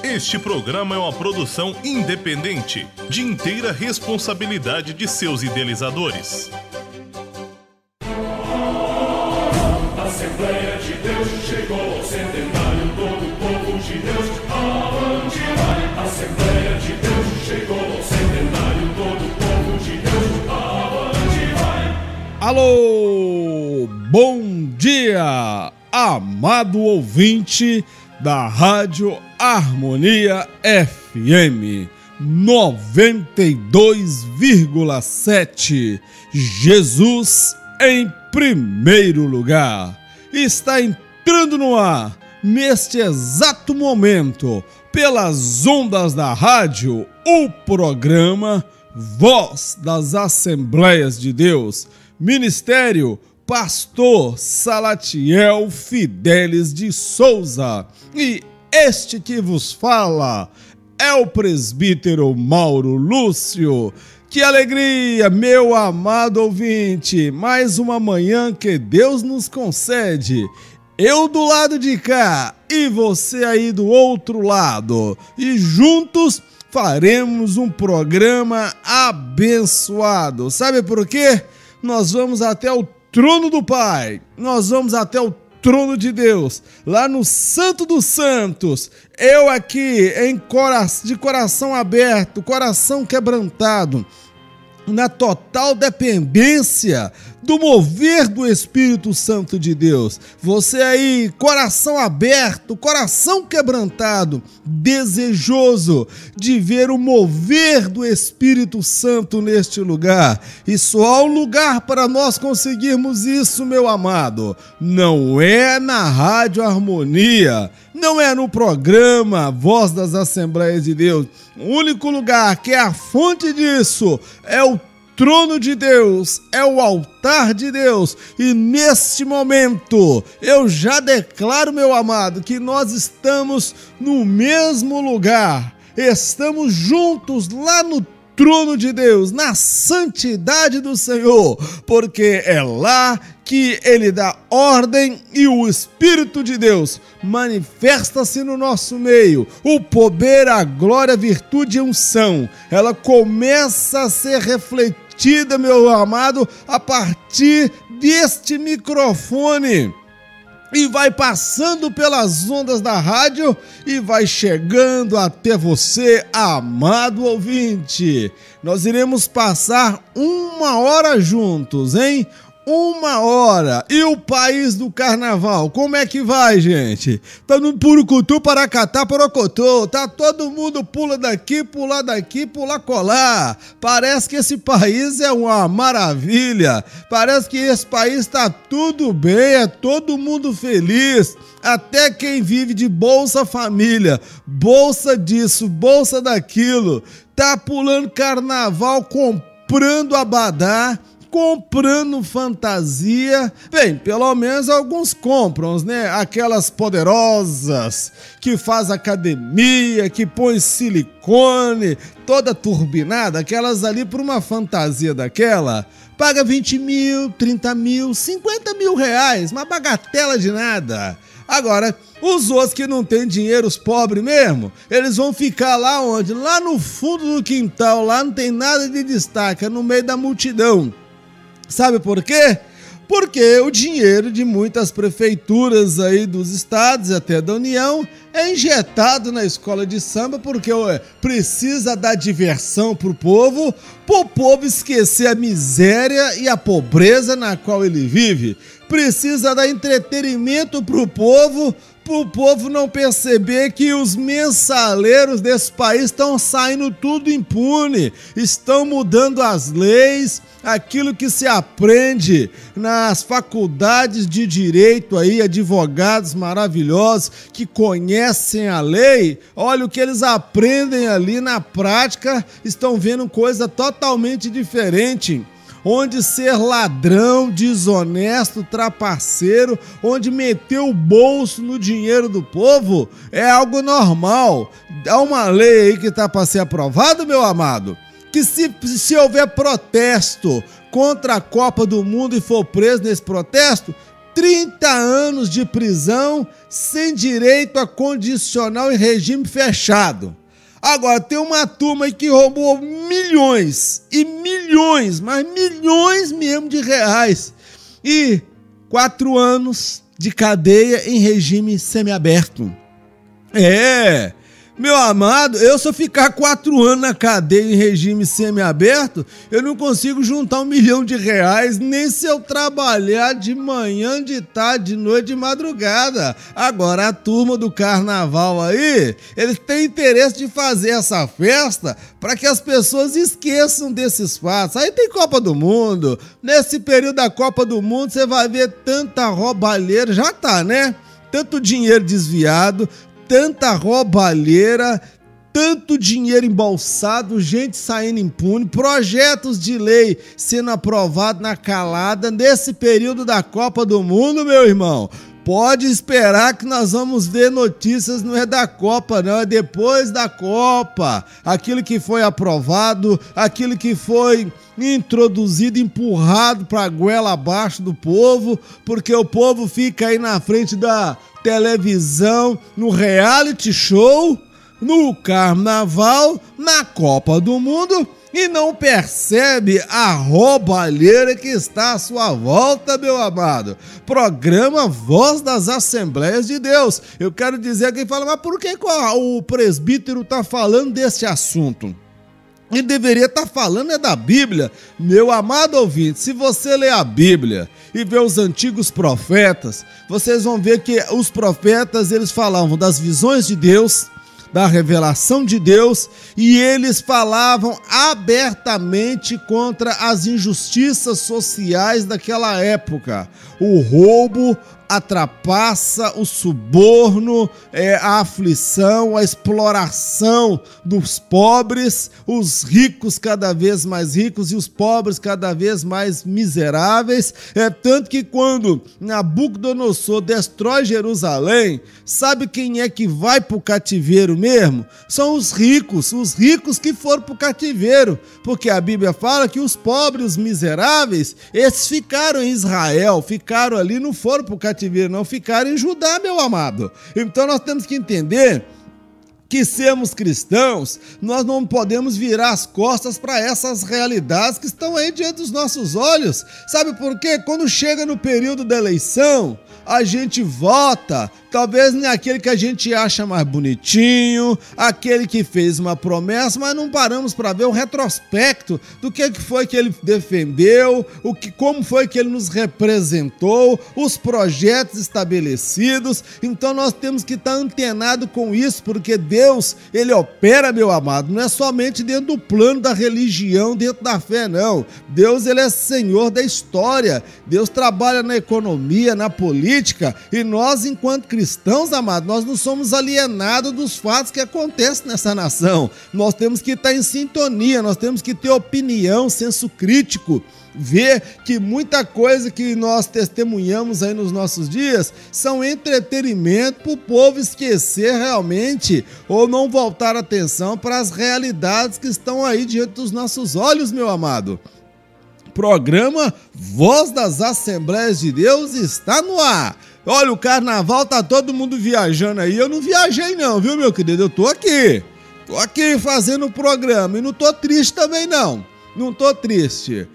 Este programa é uma produção independente, de inteira responsabilidade de seus idealizadores. A Assembleia de Deus chegou ao centenário, todo o povo de Deus, avante vai. A Assembleia de Deus chegou ao centenário, todo o povo de Deus, avante vai. Alô, bom dia, amado ouvinte da Rádio Harmonia FM 92,7. Jesus em primeiro lugar. Está entrando no ar, neste exato momento, pelas ondas da rádio, o programa Voz das Assembleias de Deus, Ministério Pastor Salatiel Fidelis de Souza. E este que vos fala é o presbítero Mauro Lúcio. Que alegria, meu amado ouvinte, mais uma manhã que Deus nos concede. Eu do lado de cá e você aí do outro lado. E juntos faremos um programa abençoado. Sabe por quê? Nós vamos até o trono do Pai, nós vamos até o trono de Deus, lá no Santo dos Santos. Eu aqui de coração aberto, coração quebrantado, na total dependência do mover do Espírito Santo de Deus. Você aí, coração aberto, coração quebrantado, desejoso de ver o mover do Espírito Santo neste lugar. E só há um lugar para nós conseguirmos isso, meu amado. Não é na Rádio Harmonia, não é no programa Voz das Assembleias de Deus. O único lugar que é a fonte disso é o trono de Deus, é o altar de Deus. E neste momento eu já declaro, meu amado, que nós estamos no mesmo lugar, estamos juntos lá no trono de Deus, na santidade do Senhor, porque é lá que Ele dá ordem e o Espírito de Deus manifesta-se no nosso meio. O poder, a glória, a virtude e a unção, ela começa a ser refletida, meu amado, a partir deste microfone. E vai passando pelas ondas da rádio e vai chegando até você, amado ouvinte. Nós iremos passar 1 hora juntos, hein? 1 hora. E o país do carnaval, como é que vai, gente? Tá no Purucutu, Paracatá, Porocotô. Tá todo mundo pula daqui, pula colar. Parece que esse país é uma maravilha. Parece que esse país tá tudo bem, é todo mundo feliz. Até quem vive de Bolsa Família, bolsa disso, bolsa daquilo. Tá pulando carnaval, comprando abadá, comprando fantasia. Bem, pelo menos alguns compram, né? Aquelas poderosas que faz academia, que põe silicone, toda turbinada, aquelas ali por uma fantasia daquela, paga 20 mil, 30 mil, 50 mil reais, uma bagatela de nada. Agora, os outros que não têm dinheiro, os pobres mesmo, eles vão ficar lá onde? Lá no fundo do quintal, lá não tem nada de destaque, é no meio da multidão. Sabe por quê? Porque o dinheiro de muitas prefeituras aí dos estados e até da União é injetado na escola de samba, porque precisa dar diversão pro povo esquecer a miséria e a pobreza na qual ele vive. Precisa dar entretenimento pro povo não perceber que os mensaleiros desse país estão saindo tudo impune, estão mudando as leis, aquilo que se aprende nas faculdades de direito aí, advogados maravilhosos que conhecem a lei, olha o que eles aprendem ali na prática, estão vendo coisa totalmente diferente. Onde ser ladrão, desonesto, trapaceiro, onde meter o bolso no dinheiro do povo é algo normal. Há uma lei aí que está para ser aprovada, meu amado, que se houver protesto contra a Copa do Mundo e for preso nesse protesto, 30 anos de prisão sem direito a condicional em regime fechado. Agora, tem uma turma aí que roubou milhões e milhões, mas milhões mesmo de reais. E 4 anos de cadeia em regime semiaberto. Meu amado, eu se eu ficar 4 anos na cadeia em regime semiaberto, eu não consigo juntar R$1 milhão, nem se eu trabalhar de manhã, de tarde, de noite, de madrugada. Agora, a turma do carnaval aí, eles têm interesse de fazer essa festa para que as pessoas esqueçam desses fatos. Aí tem Copa do Mundo, nesse período da Copa do Mundo você vai ver tanta roubalheira, já tá, né? Tanto dinheiro desviado, tanta roubalheira, tanto dinheiro embolsado, gente saindo impune, projetos de lei sendo aprovados na calada nesse período da Copa do Mundo, meu irmão. Pode esperar que nós vamos ver notícias, não é da Copa não, é depois da Copa. Aquilo que foi aprovado, aquilo que foi introduzido, empurrado para a goela abaixo do povo, porque o povo fica aí na frente da televisão, no reality show, no carnaval, na Copa do Mundo e não percebe a roubalheira que está à sua volta, meu amado. Programa Voz das Assembleias de Deus. Eu quero dizer, quem fala, mas por que o presbítero está falando desse assunto? E deveria estar falando é da Bíblia. Meu amado ouvinte, se você ler a Bíblia e ver os antigos profetas, vocês vão ver que os profetas, eles falavam das visões de Deus, da revelação de Deus, e eles falavam abertamente contra as injustiças sociais daquela época. O roubo, a trapaça, o suborno, a aflição, a exploração dos pobres, os ricos cada vez mais ricos e os pobres cada vez mais miseráveis. Tanto que quando Nabucodonosor destrói Jerusalém, sabe quem é que vai para o cativeiro mesmo? São os ricos que foram para o cativeiro, porque a Bíblia fala que os pobres, os miseráveis, esses ficaram em Israel, ficaram ali, não foram para o cativeiro, não ficaram em Judá, meu amado. Então nós temos que entender que sermos cristãos, nós não podemos virar as costas para essas realidades que estão aí diante dos nossos olhos. Sabe por quê? Quando chega no período da eleição, a gente vota, talvez não é aquele que a gente acha mais bonitinho, aquele que fez uma promessa, mas não paramos para ver o retrospecto do que foi que ele defendeu, como foi que ele nos representou, os projetos estabelecidos. Então nós temos que estar antenado com isso, porque Deus, ele opera, meu amado, não é somente dentro do plano da religião, dentro da fé, não. Deus, ele é Senhor da história. Deus trabalha na economia, na política, e nós, enquanto cristãos, amados, nós não somos alienados dos fatos que acontecem nessa nação. Nós temos que estar em sintonia, nós temos que ter opinião, senso crítico, ver que muita coisa que nós testemunhamos aí nos nossos dias são entretenimento para o povo esquecer realmente ou não voltar atenção para as realidades que estão aí diante dos nossos olhos, meu amado. Programa Voz das Assembleias de Deus está no ar. Olha, o carnaval tá todo mundo viajando aí. Eu não viajei não, viu, meu querido? Eu tô aqui fazendo o programa e não tô triste também não. Não tô triste.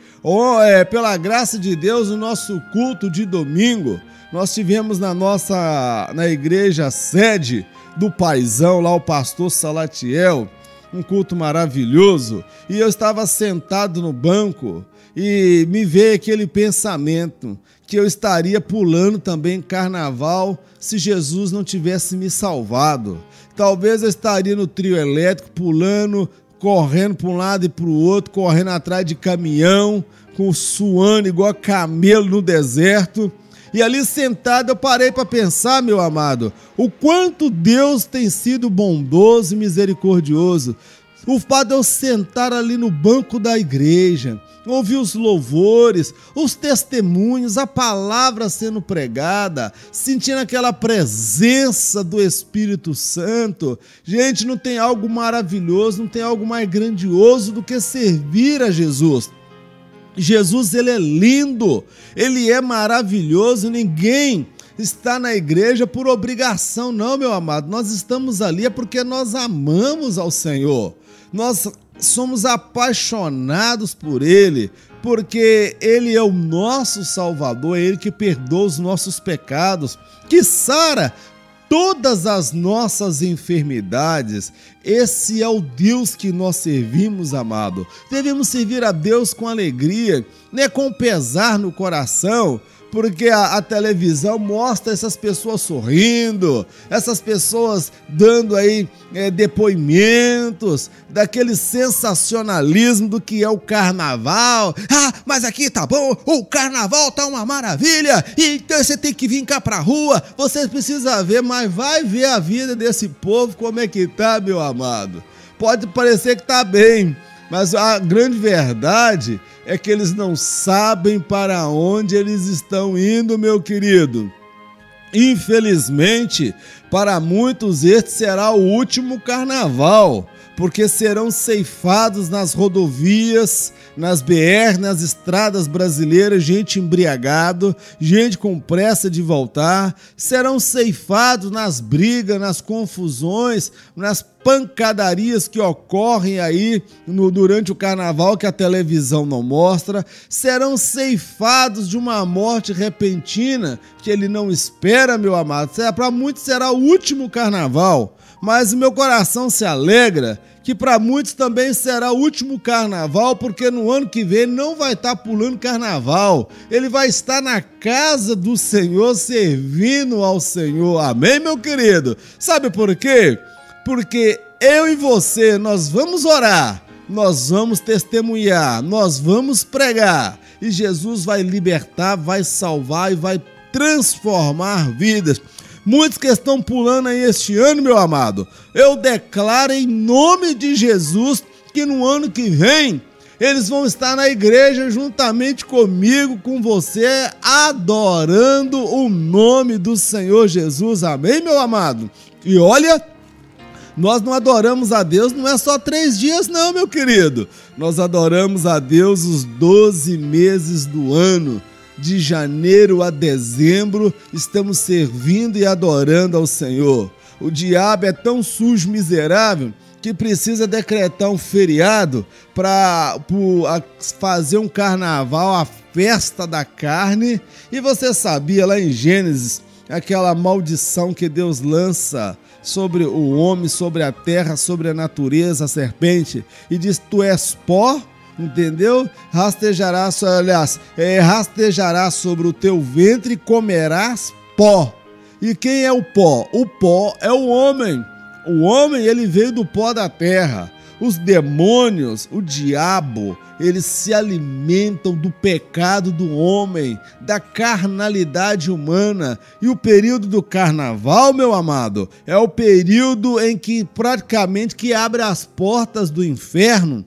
Pela graça de Deus, o nosso culto de domingo, nós tivemos na igreja sede do paizão lá, o pastor Salatiel, um culto maravilhoso, e eu estava sentado no banco e me veio aquele pensamento que eu estaria pulando também carnaval se Jesus não tivesse me salvado. Talvez eu estaria no trio elétrico pulando, correndo para um lado e para o outro, correndo atrás de caminhão, suando igual camelo no deserto. E ali sentado eu parei para pensar, meu amado, o quanto Deus tem sido bondoso e misericordioso. O fato de eu sentar ali no banco da igreja, ouvir os louvores, os testemunhos, a palavra sendo pregada, sentindo aquela presença do Espírito Santo. Gente, não tem algo maravilhoso, não tem algo mais grandioso do que servir a Jesus. Jesus, ele é lindo, ele é maravilhoso, ninguém está na igreja por obrigação, não, meu amado. Nós estamos ali é porque nós amamos ao Senhor, nós somos apaixonados por Ele, porque Ele é o nosso Salvador, é Ele que perdoa os nossos pecados, que sara todas as nossas enfermidades. Esse é o Deus que nós servimos, amado. Devemos servir a Deus com alegria, né, com pesar no coração, porque a televisão mostra essas pessoas sorrindo, essas pessoas dando aí depoimentos, daquele sensacionalismo do que é o carnaval. Ah, mas aqui tá bom, o carnaval tá uma maravilha, então você tem que vir cá pra rua, você precisa ver, mas vai ver a vida desse povo, como é que tá, meu amado. Pode parecer que tá bem, mas a grande verdade é que eles não sabem para onde eles estão indo, meu querido. Infelizmente, para muitos este será o último carnaval, porque serão ceifados nas rodovias, nas BR, nas estradas brasileiras, gente embriagado, gente com pressa de voltar, serão ceifados nas brigas, nas confusões, nas pancadarias que ocorrem aí durante o carnaval que a televisão não mostra, serão ceifados de uma morte repentina que ele não espera, meu amado. Para muitos será o último carnaval, mas o meu coração se alegra que para muitos também será o último carnaval, porque no ano que vem ele não vai estar pulando carnaval, ele vai estar na casa do Senhor, servindo ao Senhor. Amém, meu querido? Sabe por quê? Porque eu e você, nós vamos orar, nós vamos testemunhar, nós vamos pregar, e Jesus vai libertar, vai salvar e vai transformar vidas. Muitos que estão pulando aí este ano, meu amado, eu declaro em nome de Jesus que no ano que vem eles vão estar na igreja juntamente comigo, com você, adorando o nome do Senhor Jesus. Amém, meu amado? E olha, nós não adoramos a Deus, não é só 3 dias não, meu querido. Nós adoramos a Deus os 12 meses do ano. De janeiro a dezembro, estamos servindo e adorando ao Senhor. O diabo é tão sujo, miserável, que precisa decretar um feriado para fazer um carnaval, a festa da carne. E você sabia lá em Gênesis, aquela maldição que Deus lança sobre o homem, sobre a terra, sobre a natureza, a serpente, e diz: tu és pó, entendeu? Rastejarás sobre o teu ventre e comerás pó. E quem é o pó? O pó é o homem. O homem, ele veio do pó da terra. Os demônios, o diabo, eles se alimentam do pecado do homem, da carnalidade humana. E o período do carnaval, meu amado, é o período em que praticamente que abre as portas do inferno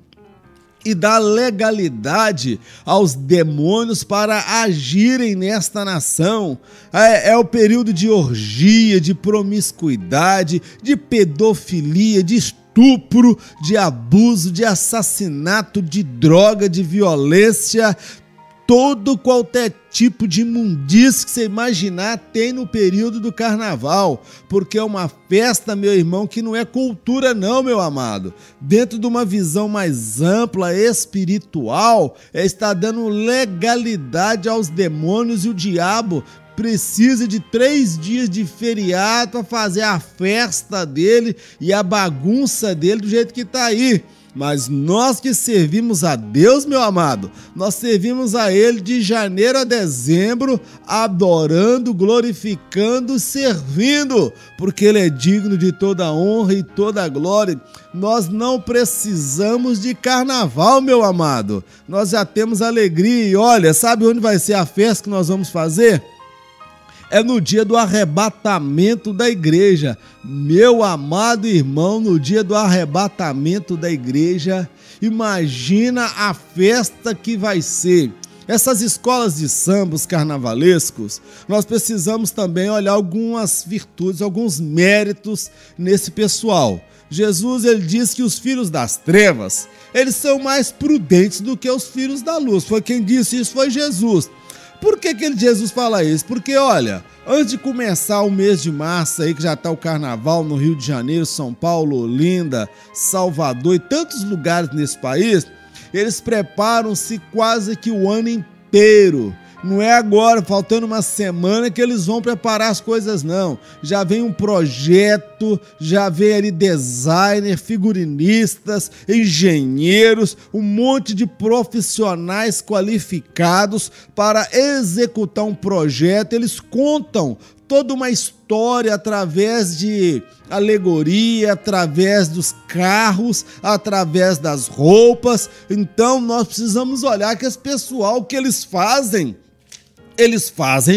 e dá legalidade aos demônios para agirem nesta nação. É o período de orgia, de promiscuidade, de pedofilia, de estupro, de abuso, de assassinato, de droga, de violência. Todo qualquer tipo de imundície que você imaginar tem no período do carnaval, porque é uma festa, meu irmão, que não é cultura não, meu amado. Dentro de uma visão mais ampla, espiritual, está dando legalidade aos demônios, e o diabo precisa de 3 dias de feriado para fazer a festa dele e a bagunça dele do jeito que está aí. Mas nós que servimos a Deus, meu amado, nós servimos a Ele de janeiro a dezembro, adorando, glorificando, servindo, porque Ele é digno de toda honra e toda glória. Nós não precisamos de carnaval, meu amado, nós já temos alegria. E olha, sabe onde vai ser a festa que nós vamos fazer? É no dia do arrebatamento da igreja. Meu amado irmão, no dia do arrebatamento da igreja, imagina a festa que vai ser. essas escolas de sambas carnavalescos, nós precisamos também olhar algumas virtudes, alguns méritos nesse pessoal. Jesus, ele diz que os filhos das trevas, eles são mais prudentes do que os filhos da luz. Foi quem disse isso, foi Jesus. Por que Jesus fala isso? Porque, olha, antes de começar o mês de março aí, que já está o carnaval no Rio de Janeiro, São Paulo, Olinda, Salvador e tantos lugares nesse país, eles preparam-se quase que o ano inteiro. Não é agora, faltando uma semana, que eles vão preparar as coisas, não. Já vem um projeto, já vem ali designer, figurinistas, engenheiros, um monte de profissionais qualificados para executar um projeto. Eles contam toda uma história através de alegoria, através dos carros, através das roupas. Então nós precisamos olhar que esse pessoal, o que eles fazem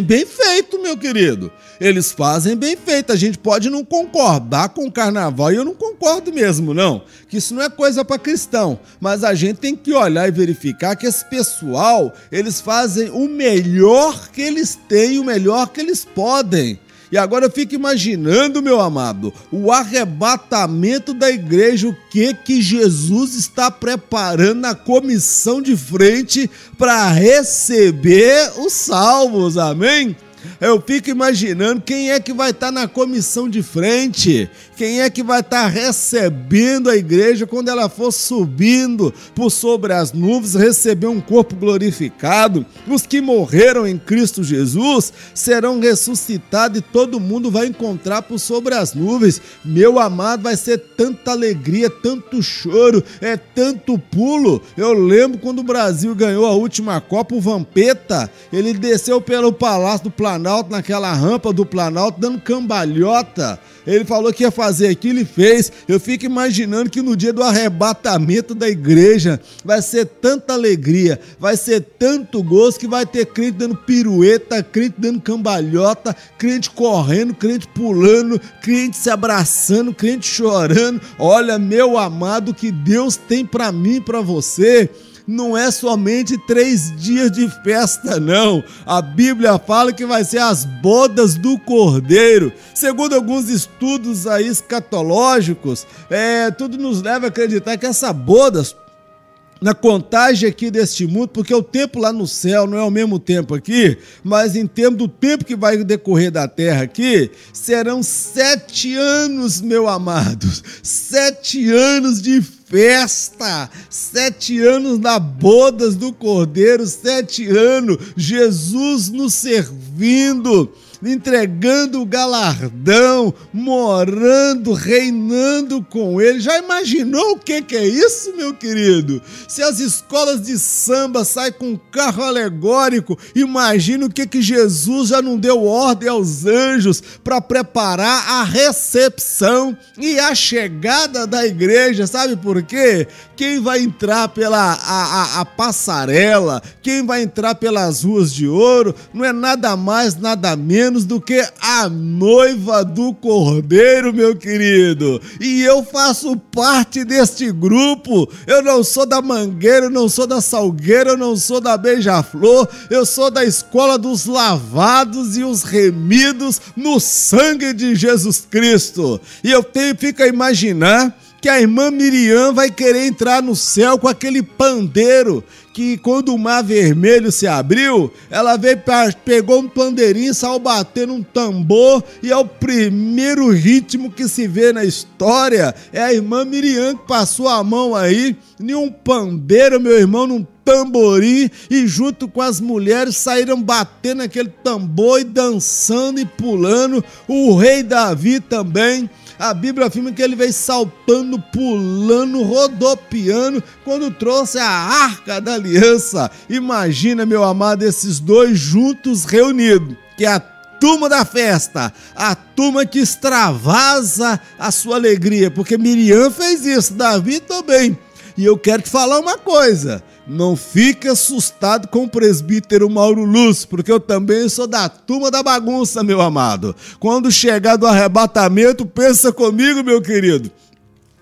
bem feito, meu querido. Eles fazem bem feito. A gente pode não concordar com o carnaval, e eu não concordo mesmo, não. Que isso não é coisa para cristão. Mas a gente tem que olhar e verificar que esse pessoal, eles fazem o melhor que eles têm, o melhor que eles podem. E agora eu fico imaginando, meu amado, o arrebatamento da igreja, o que Jesus está preparando na comissão de frente para receber os salvos, amém? Eu fico imaginando quem é que vai estar na comissão de frente, quem é que vai estar recebendo a igreja quando ela for subindo por sobre as nuvens, receber um corpo glorificado. Os que morreram em Cristo Jesus serão ressuscitados e todo mundo vai encontrar por sobre as nuvens. Meu amado, vai ser tanta alegria, tanto choro, é tanto pulo. Eu lembro quando o Brasil ganhou a última Copa, o Vampeta, ele desceu pelo Palácio do Planalto, naquela rampa do Planalto, dando cambalhota. Ele falou que ia fazer aquilo e fez. Eu fico imaginando que no dia do arrebatamento da igreja vai ser tanta alegria, vai ser tanto gozo, que vai ter crente dando pirueta, crente dando cambalhota, crente correndo, crente pulando, crente se abraçando, crente chorando. Olha, meu amado, o que Deus tem para mim e para você não é somente 3 dias de festa, não. A Bíblia fala que vai ser as bodas do Cordeiro. Segundo alguns estudos aí escatológicos, tudo nos leva a acreditar que essa bodas, na contagem aqui deste mundo, porque o tempo lá no céu não é o mesmo tempo aqui, mas em termos do tempo que vai decorrer da terra aqui, serão 7 anos, meu amado, 7 anos de festa, 7 anos na bodas do Cordeiro, 7 anos, Jesus nos servindo, entregando o galardão, morando, reinando com ele. Já imaginou o que é isso, meu querido? Se as escolas de samba saem com um carro alegórico, imagina o que Jesus já não deu ordem aos anjos para preparar a recepção e a chegada da igreja. Sabe por quê? Quem vai entrar pela a passarela, quem vai entrar pelas ruas de ouro, não é nada mais, nada menos do que a noiva do Cordeiro, meu querido. E eu faço parte deste grupo. Eu não sou da Mangueira, eu não sou da Salgueira, eu não sou da Beija-Flor, eu sou da escola dos lavados e os remidos no sangue de Jesus Cristo. E eu fico a imaginar que a irmã Miriam vai querer entrar no céu com aquele pandeiro, que quando o mar vermelho se abriu, ela veio, pegou um pandeirinho, saiu batendo um tambor, e é o primeiro ritmo que se vê na história. É a irmã Miriam que passou a mão aí, em um pandeiro, meu irmão, num tamborim, e junto com as mulheres saíram batendo aquele tambor e dançando e pulando. O rei Davi também, a Bíblia afirma que ele veio saltando, pulando, rodopiando quando trouxe a Arca da Aliança. Imagina, meu amado, esses dois juntos reunidos, que é a turma da festa, a turma que extravasa a sua alegria, porque Miriam fez isso, Davi também. E eu quero te falar uma coisa: não fique assustado com o presbítero Mauro Lúcio, porque eu também sou da turma da bagunça, meu amado. Quando chegar do arrebatamento, pensa comigo, meu querido,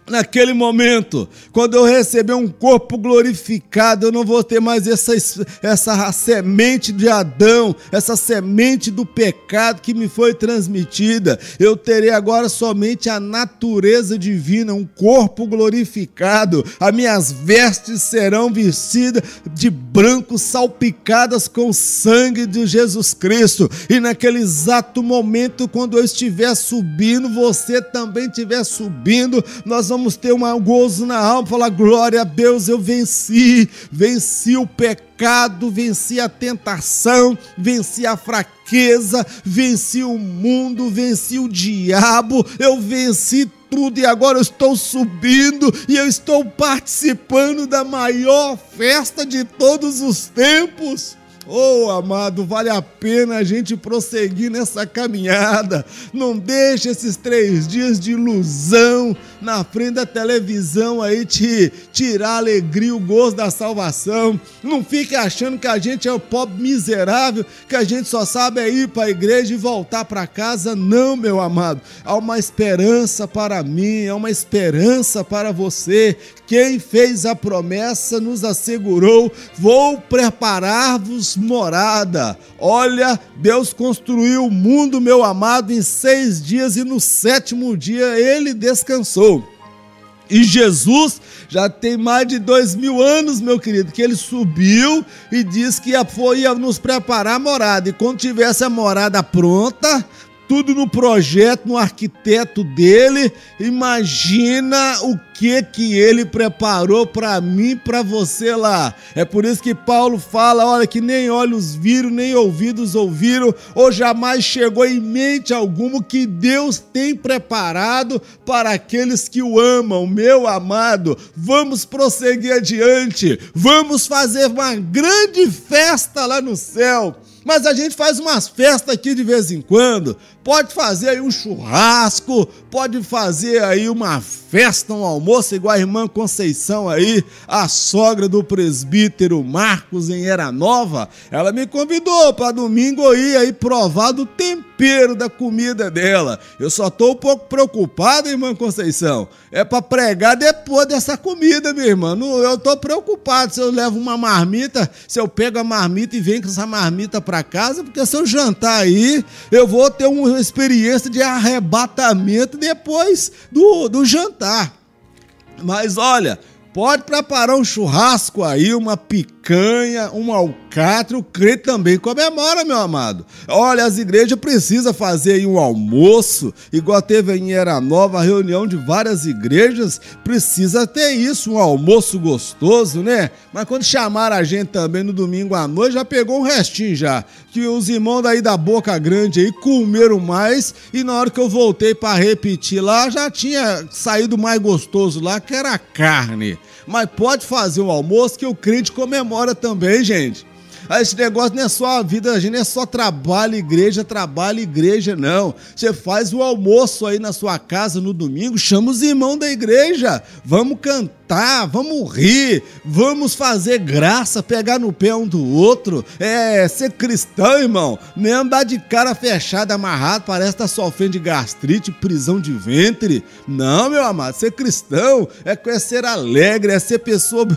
Naquele momento, quando eu receber um corpo glorificado, eu não vou ter mais essa semente de Adão, essa semente do pecado que me foi transmitida. Eu terei agora somente a natureza divina, um corpo glorificado. As minhas vestes serão vestidas de branco, salpicadas com o sangue de Jesus Cristo. E naquele exato momento, quando eu estiver subindo, você também estiver subindo, nós vamos ter um gozo na alma, falar: glória a Deus, eu venci o pecado, venci a tentação, venci a fraqueza, venci o mundo, venci o diabo, eu venci tudo e agora eu estou subindo e eu estou participando da maior festa de todos os tempos. Oh, amado, vale a pena a gente prosseguir nessa caminhada. Não deixe esses 3 dias de ilusão na frente da televisão aí te tirar a alegria, o gozo da salvação. Não fique achando que a gente é o pobre miserável, que a gente só sabe é ir para a igreja e voltar para casa. Não, meu amado, há uma esperança para mim, há uma esperança para você. Quem fez a promessa nos assegurou: vou preparar-vos morada. Olha, Deus construiu o mundo, meu amado, em 6 dias e no 7º dia ele descansou. E Jesus já tem mais de 2000 anos, meu querido, que ele subiu e disse que ia nos preparar a morada. E quando tivesse a morada pronta, tudo no projeto, no arquiteto dele, imagina o que ele preparou para mim, para você lá. É por isso que Paulo fala: olha, que nem olhos viram, nem ouvidos ouviram, ou jamais chegou em mente alguma que Deus tem preparado para aqueles que o amam. Meu amado, vamos prosseguir adiante, vamos fazer uma grande festa lá no céu. Mas a gente faz umas festas aqui de vez em quando, pode fazer aí um churrasco, pode fazer aí uma festa, um almoço, igual a irmã Conceição aí, a sogra do presbítero Marcos em Era Nova. Ela me convidou para domingo eu ir aí provar do tempero da comida dela. Eu só tô um pouco preocupado, irmã Conceição, é para pregar depois dessa comida, minha irmã. Eu tô preocupado se eu levo uma marmita, se eu pego a marmita e venho com essa marmita para casa, porque se eu jantar aí, eu vou ter uma experiência de arrebatamento depois do jantar. Mas olha, pode preparar um churrasco aí, uma picanha, um alcatra, o crente também comemora, meu amado. Olha, as igrejas precisam fazer aí um almoço, igual teve em Era Nova, a reunião de várias igrejas, precisa ter isso, um almoço gostoso, né? Mas quando chamaram a gente também no domingo à noite, já pegou um restinho já, que os irmãos daí da Boca Grande aí comeram mais, e na hora que eu voltei para repetir lá, já tinha saído mais gostoso lá, que era a carne. Mas pode fazer um almoço que o crente comemora também, gente. Esse negócio não é só a vida da gente, não é só trabalho, igreja, não. Você faz o almoço aí na sua casa no domingo, chama os irmãos da igreja, vamos cantar, vamos rir, vamos fazer graça, pegar no pé um do outro. Ser cristão, irmão, não é andar de cara fechada, amarrado, parece que tá sofrendo de gastrite, prisão de ventre. Não, meu amado, ser cristão é ser alegre, é ser pessoa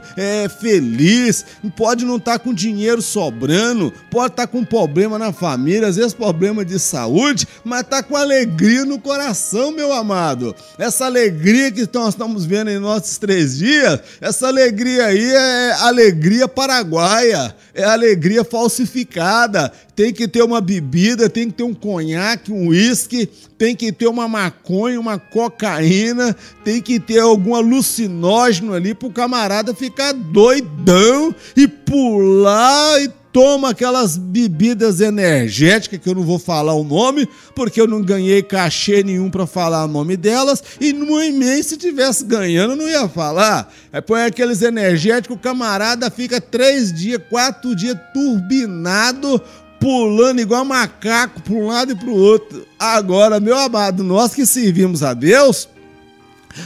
feliz. Pode não estar com dinheiro sobrando, pode estar com problema na família, às vezes problema de saúde, mas tá com alegria no coração, meu amado. Essa alegria que nós estamos vendo em nossos 3 dias, essa alegria aí é alegria paraguaia, é alegria falsificada. Tem que ter uma bebida, tem que ter um conhaque, um uísque, tem que ter uma maconha, uma cocaína, tem que ter algum alucinógeno ali pro camarada ficar doidão e pular e toma aquelas bebidas energéticas, que eu não vou falar o nome, porque eu não ganhei cachê nenhum para falar o nome delas, e no e-mail, se tivesse ganhando, eu não ia falar. Põe aqueles energéticos, o camarada fica 3 dias, 4 dias turbinado, pulando igual macaco para um lado e para o outro. Agora, meu amado, nós que servimos a Deus,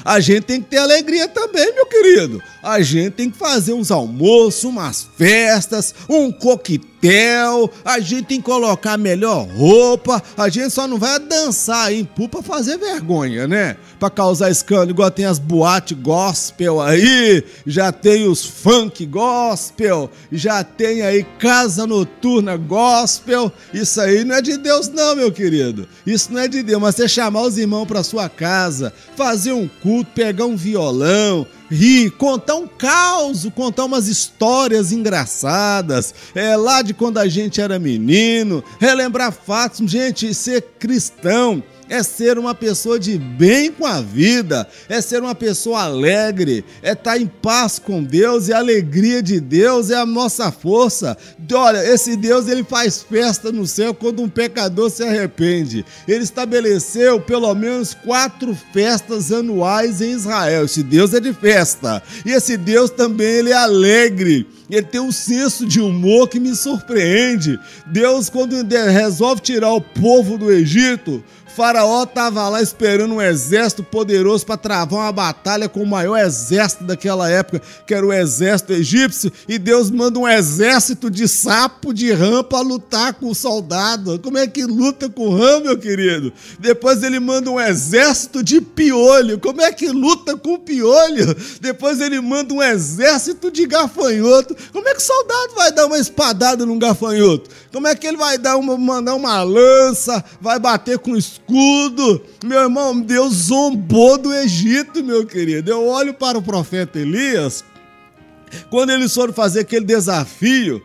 a gente tem que ter alegria também, meu querido. A gente tem que fazer uns almoços, umas festas, um coquetel, hotel, a gente tem que colocar a melhor roupa, a gente só não vai dançar aí em pool pra fazer vergonha, né? Pra causar escândalo, igual tem as boate gospel aí, já tem os funk gospel, já tem aí casa noturna gospel. Isso aí não é de Deus não, meu querido. Isso não é de Deus, mas você chamar os irmãos pra sua casa, fazer um culto, pegar um violão, rir, contar um caos, contar umas histórias engraçadas, lá de quando a gente era menino, relembrar fatos. Gente, ser cristão é ser uma pessoa de bem com a vida, é ser uma pessoa alegre, é estar em paz com Deus, e a alegria de Deus é a nossa força. Olha, esse Deus, ele faz festa no céu quando um pecador se arrepende. Ele estabeleceu pelo menos 4 festas anuais em Israel. Esse Deus é de festa, e esse Deus também, ele é alegre. Ele tem um senso de humor que me surpreende. Deus, quando resolve tirar o povo do Egito, Faraó estava lá esperando um exército poderoso para travar uma batalha com o maior exército daquela época, que era o exército egípcio, e Deus manda um exército de sapo, de rã, para lutar com o soldado. Como é que luta com rã, meu querido? Depois ele manda um exército de piolho. Como é que luta com piolho? Depois ele manda um exército de gafanhoto. Como é que o soldado vai dar uma espadada num gafanhoto? Como é que ele vai mandar uma lança, vai bater com escudo? Meu irmão, Deus zombou do Egito, meu querido. Eu olho para o profeta Elias, quando eles foram fazer aquele desafio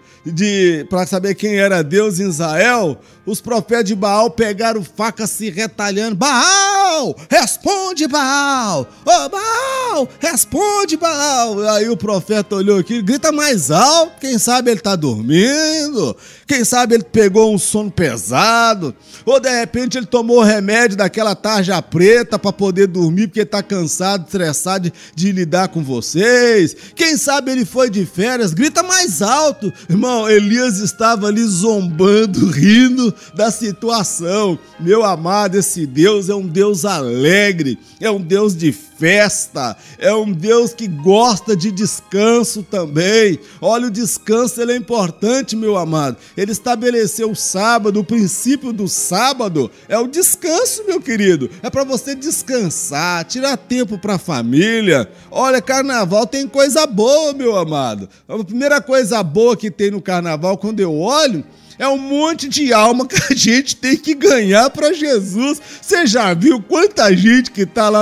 para saber quem era Deus em Israel, os profetas de Baal pegaram faca se retalhando. Baal, responde, Baal! Ô, Baal, responde, Baal! Aí o profeta olhou aqui, grita mais alto, quem sabe ele tá dormindo, quem sabe ele pegou um sono pesado, ou de repente ele tomou remédio daquela tarja preta para poder dormir, porque tá cansado, estressado de lidar com vocês. Quem sabe ele foi de férias, grita mais alto. Irmão, Elias estava ali zombando, rindo da situação. Meu amado, esse Deus é um Deus alegre, é um Deus de festa, é um Deus que gosta de descanso também. Olha, o descanso, ele é importante, meu amado. Ele estabeleceu o sábado, o princípio do sábado é o descanso, meu querido. É para você descansar, tirar tempo para a família. Olha, carnaval tem coisa boa, meu amado. A primeira coisa boa que tem no carnaval, quando eu olho, é um monte de alma que a gente tem que ganhar para Jesus. Você já viu quanta gente que tá lá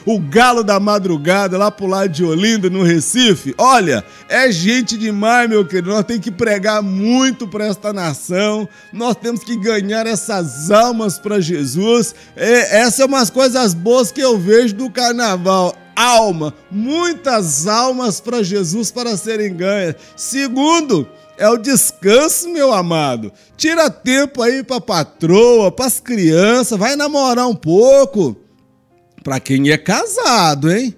o Galo da Madrugada, lá pro lado de Olinda, no Recife? Olha, é gente demais, meu querido. Nós temos que pregar muito para esta nação. Nós temos que ganhar essas almas para Jesus. Essas são umas coisas boas que eu vejo do carnaval. Alma, muitas almas para Jesus para serem ganhas. Segundo, é o descanso, meu amado. Tira tempo aí pra patroa, pras crianças, vai namorar um pouco. Pra quem é casado, hein?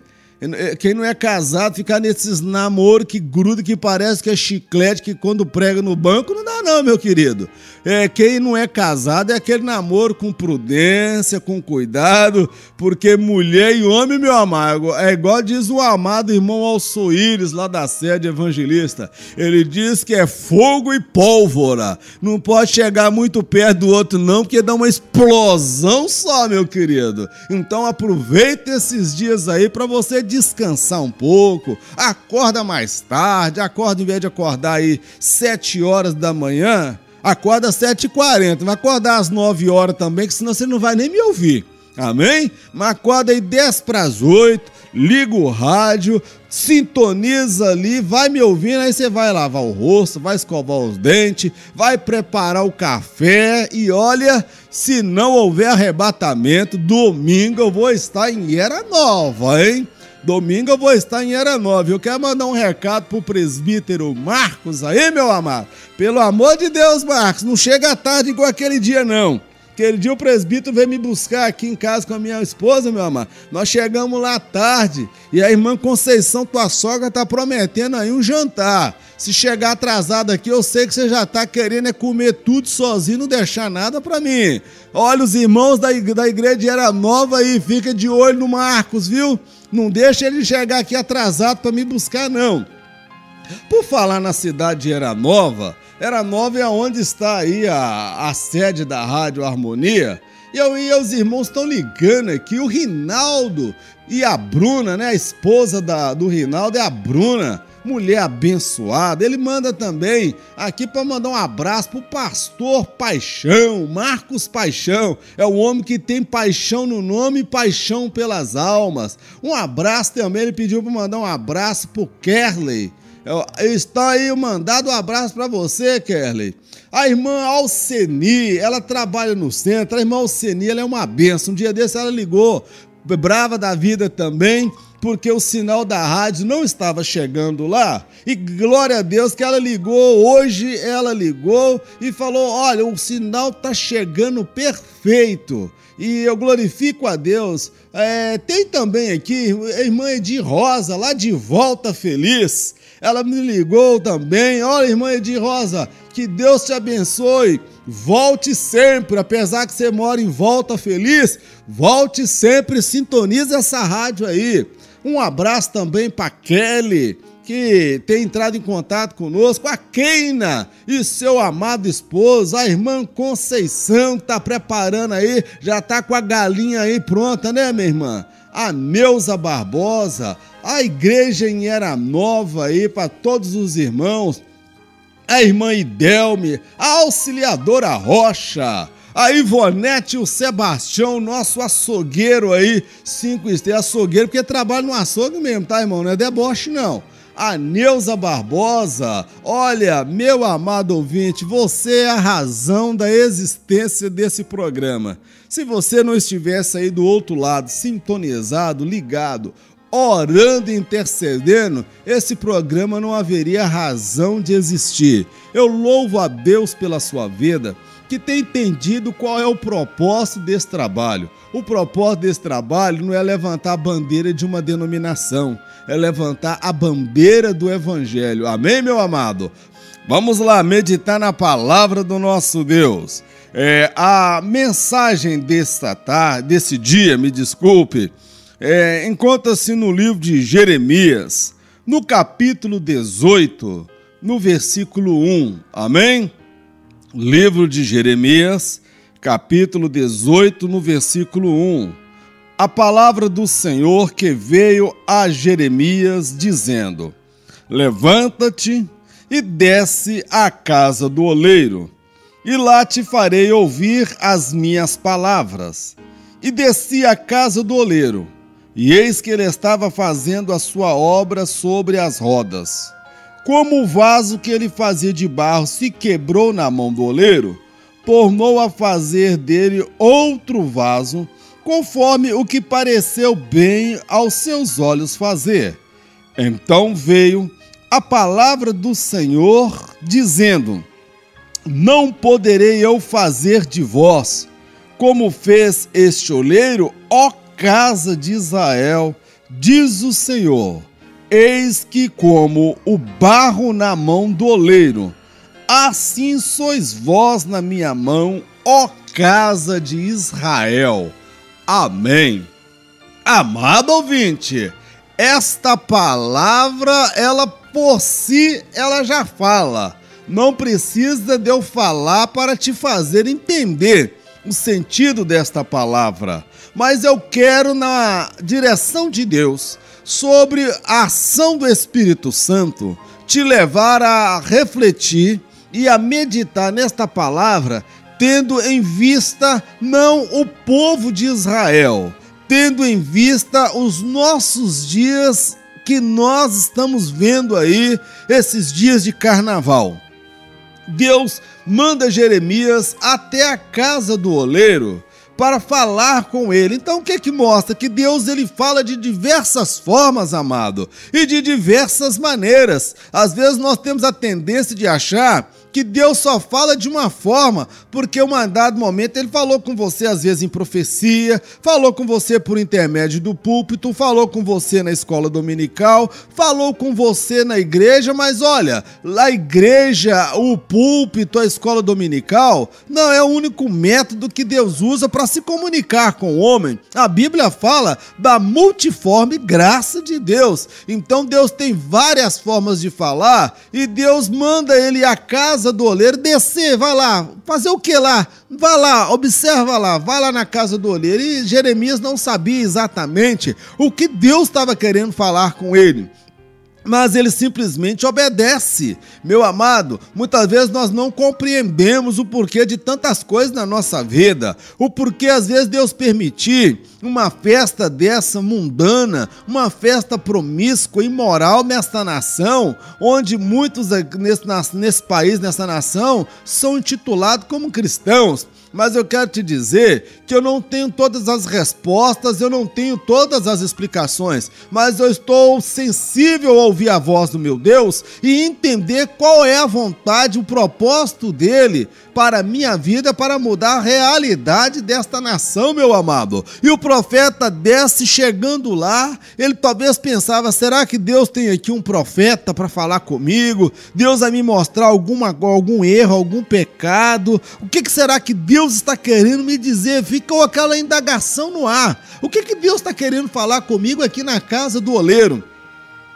Quem não é casado, ficar nesses namoros que gruda, que parece que é chiclete, que quando prega no banco não dá não, meu querido. Quem não é casado é aquele namoro com prudência, com cuidado, porque mulher e homem, meu amado, é igual diz o amado irmão Alçoíris, lá da sede evangelista. Ele diz que é fogo e pólvora. Não pode chegar muito perto do outro não, porque dá uma explosão só, meu querido. Então aproveita esses dias aí para você descansar um pouco. Acorda mais tarde, acorda, em vez de acordar aí 7 horas da manhã, acorda às 7h40, vai acordar às 9 horas também, que senão você não vai nem me ouvir, amém? Mas acorda aí 7:50, liga o rádio, sintoniza ali, vai me ouvindo, aí você vai lavar o rosto, vai escovar os dentes, vai preparar o café e olha, se não houver arrebatamento, domingo eu vou estar em Era Nova, hein? Domingo eu vou estar em Era Nova. Eu quero mandar um recado pro presbítero Marcos aí, meu amado. Pelo amor de Deus, Marcos, não chega tarde igual aquele dia, não. Aquele dia o presbítero veio me buscar aqui em casa com a minha esposa, meu amado. Nós chegamos lá tarde e a irmã Conceição, tua sogra, tá prometendo aí um jantar. Se chegar atrasado aqui, eu sei que você já tá querendo comer tudo sozinho, não deixar nada pra mim. Olha, os irmãos da igreja de Era Nova aí, fica de olho no Marcos, viu? Não deixa ele chegar aqui atrasado pra me buscar, não. Por falar na cidade de Era Nova, Era Nova é onde está aí a sede da Rádio Harmonia. E os irmãos estão ligando aqui, o Rinaldo e a Bruna, né? A esposa do Rinaldo é a Bruna, mulher abençoada. Ele manda também aqui para mandar um abraço pro pastor Paixão, Marcos Paixão. É o homem que tem paixão no nome e paixão pelas almas. Um abraço também, ele pediu para mandar um abraço pro Kerley. Está aí mandado um abraço para você, Kerley. A irmã Alceni, ela trabalha no centro. A irmã Alceni, ela é uma benção. Um dia desse ela ligou, brava da vida também, porque o sinal da rádio não estava chegando lá. E glória a Deus que ela ligou. Hoje ela ligou e falou: olha, o sinal tá chegando perfeito. E eu glorifico a Deus. Tem também aqui a irmã Edir Rosa, lá de Volta Feliz. Ela me ligou também. Olha, irmã Edir Rosa, que Deus te abençoe. Volte sempre, apesar que você mora em Volta Feliz, volte sempre, sintonize essa rádio aí. Um abraço também para Kelly, que tem entrado em contato conosco, a Keina e seu amado esposo, a irmã Conceição, que tá preparando aí, já tá com a galinha aí pronta, né, minha irmã? A Neuza Barbosa, a igreja em Era Nova aí para todos os irmãos, a irmã Idelme, a auxiliadora Rocha, a Ivonete e o Sebastião, nosso açougueiro aí, 5 estrelas, açougueiro, porque trabalha no açougue mesmo, tá, irmão? Não é deboche, não. A Neuza Barbosa, olha, meu amado ouvinte, você é a razão da existência desse programa. Se você não estivesse aí do outro lado, sintonizado, ligado, orando e intercedendo, esse programa não haveria razão de existir. Eu louvo a Deus pela sua vida, que tem entendido qual é o propósito desse trabalho. O propósito desse trabalho não é levantar a bandeira de uma denominação, é levantar a bandeira do Evangelho. Amém, meu amado? Vamos lá meditar na palavra do nosso Deus. A mensagem desse dia, encontra-se no livro de Jeremias, no capítulo 18, no versículo 1. Amém? Livro de Jeremias, capítulo 18, no versículo 1. A palavra do Senhor que veio a Jeremias, dizendo: levanta-te e desce à casa do oleiro, e lá te farei ouvir as minhas palavras. E desci à casa do oleiro, e eis que ele estava fazendo a sua obra sobre as rodas. Como o vaso que ele fazia de barro se quebrou na mão do oleiro, tornou a fazer dele outro vaso, conforme o que pareceu bem aos seus olhos fazer. Então veio a palavra do Senhor, dizendo: não poderei eu fazer de vós como fez este oleiro, ó casa de Israel, diz o Senhor. Eis que como o barro na mão do oleiro, assim sois vós na minha mão, ó casa de Israel. Amém. Amado ouvinte, esta palavra, ela por si, ela já fala. Não precisa de eu falar para te fazer entender o sentido desta palavra. Mas eu quero, na direção de Deus, sobre a ação do Espírito Santo, te levar a refletir e a meditar nesta palavra, tendo em vista não o povo de Israel, tendo em vista os nossos dias que nós estamos vendo aí, esses dias de carnaval. Deus manda Jeremias até a casa do oleiro para falar com ele. Então o que mostra? Que Deus, ele fala de diversas formas, amado, e de diversas maneiras. Às vezes nós temos a tendência de achar que Deus só fala de uma forma, porque em um dado momento ele falou com você às vezes em profecia, falou com você por intermédio do púlpito, falou com você na escola dominical, falou com você na igreja, mas olha, a igreja, o púlpito, a escola dominical, não é o único método que Deus usa para se comunicar com o homem. A Bíblia fala da multiforme graça de Deus. Então Deus tem várias formas de falar, e Deus manda ele à casa casa do oleiro, descer, vai lá, fazer o que lá? Vai lá, observa lá, vai lá na casa do oleiro. E Jeremias não sabia exatamente o que Deus estava querendo falar com ele, mas ele simplesmente obedece. Meu amado, muitas vezes nós não compreendemos o porquê de tantas coisas na nossa vida, o porquê às vezes Deus permitir uma festa dessa mundana, uma festa promíscua, imoral nesta nação, onde muitos nesse país, nessa nação, são intitulados como cristãos. Mas eu quero te dizer que eu não tenho todas as respostas, eu não tenho todas as explicações, mas eu estou sensível a ouvir a voz do meu Deus e entender qual é a vontade, o propósito dele para a minha vida, para mudar a realidade desta nação, meu amado. E o profeta desce, chegando lá, ele talvez pensava, será que Deus tem aqui um profeta para falar comigo? Deus vai me mostrar algum erro, algum pecado? O que será que Deus está querendo me dizer? Ficou aquela indagação no ar. O que Deus está querendo falar comigo aqui na casa do oleiro?